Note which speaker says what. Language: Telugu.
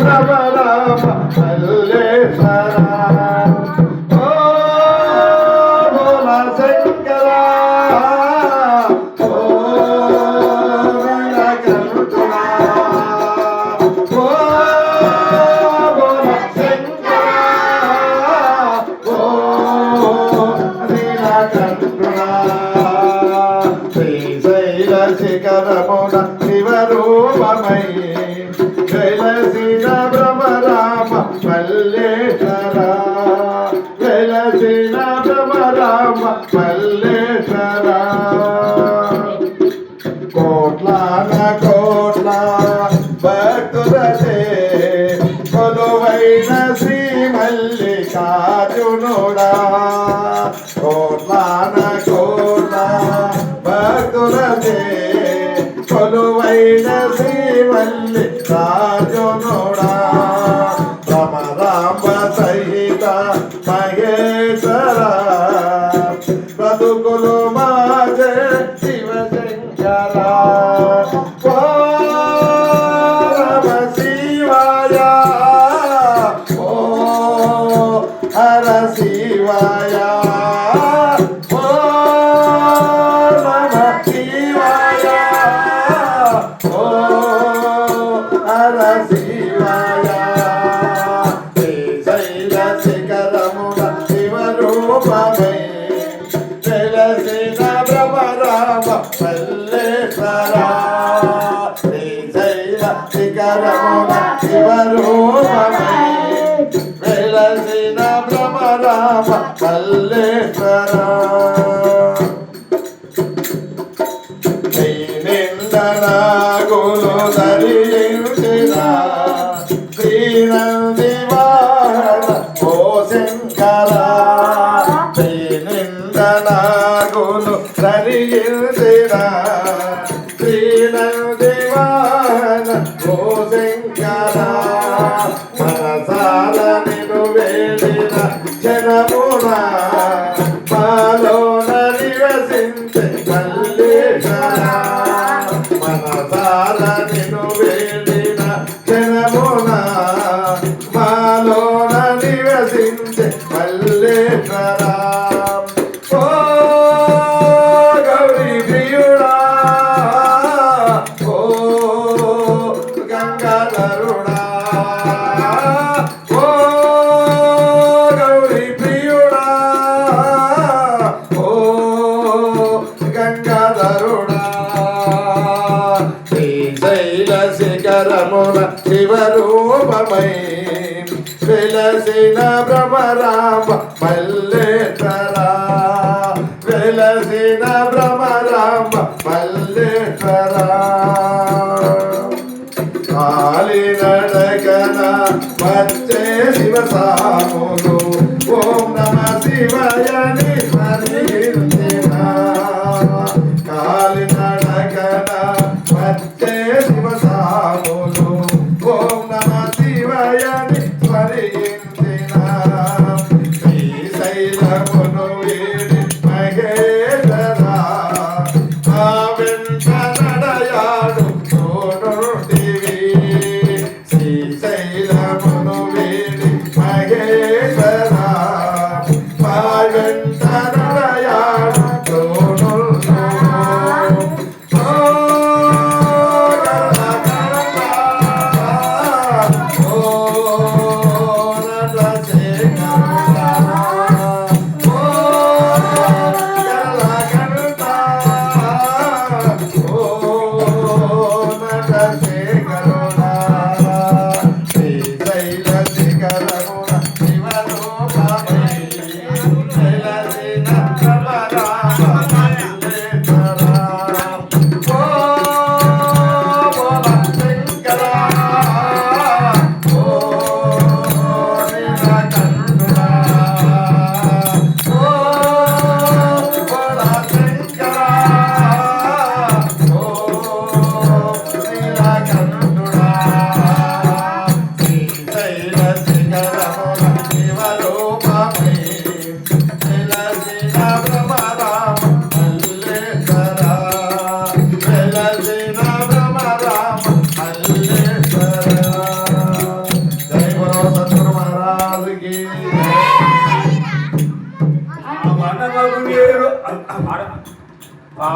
Speaker 1: రమ రామ మల్లేశ్వర ఓ భోల శంకర ఓ నీలకంఠుడా ఓ భోల శంకర ఓ నీలకంఠుడా శ్రీశైల శిఖరమున శివరూపమై వెలసిన భ్రమరామ మల్లేశ్వర వెలసిన భ్రమరామ మల్లేశ్వర కోట్లాన కోట్ల భక్తులచే కొలువైన శ్రీ మల్లికార్జునుడా కోట్లాన కోట్ల భక్తులచే కొలువైన శ్రీ మల్లికార్జునుడా రమరామ సహిత మహేశ్వర బ్రతుకులు మాజే శివశంకర ఓ రమ శివాయ ఓ హర శివాయ ఓ నమ శివాయ ఓ హర శివాయ శ్రీశైల శిఖరమున శివరూపమై వెలసిన భ్రమరామ మల్లేశ్వర శ్రీశైల శిఖరమున శివరూపమై వెలసిన భ్రమరామ మల్లేశ్వర నిందనాగులు ధరించిన శ్రీనంది వాహన ఓ శంకర నిందనాగులు ధరించిన శ్రీనంది వాహన ఓ శంకర మనసాల నిను వేడిన జనమునా మాలోన నివసించే మల్లేశ్వర మనసాల నిను వేడిన జనమున మాలోన నివసించే మల్లేశ్వర ఓ గౌరీ ప్రియుడా ఓ గంగాధరుడా ఓ గౌరీ ప్రియుడా ఓ గంగాధరుడా శ్రీశైల శిఖరమున శివరూపమై వెలసిన భ్రమరామ మల్లేశ్వర వెలసిన భ్రమరామ మల్లేశ్వర కాలినడకన వచ్చే శివసాములు ఓం నమ శివయని స్మరించిన కాలినడకన వచ్చే శివసాములు ఓం నమ శివయని స్మరించిన శ్రీశైలమును వీడి మహేశ్వర ఆ వెంట నడయాడు తోడుంటివి శ్రీశైలమును వీడి మహేశ్వర మహారాజుకి
Speaker 2: ఆ వనమగు వేరు ఆ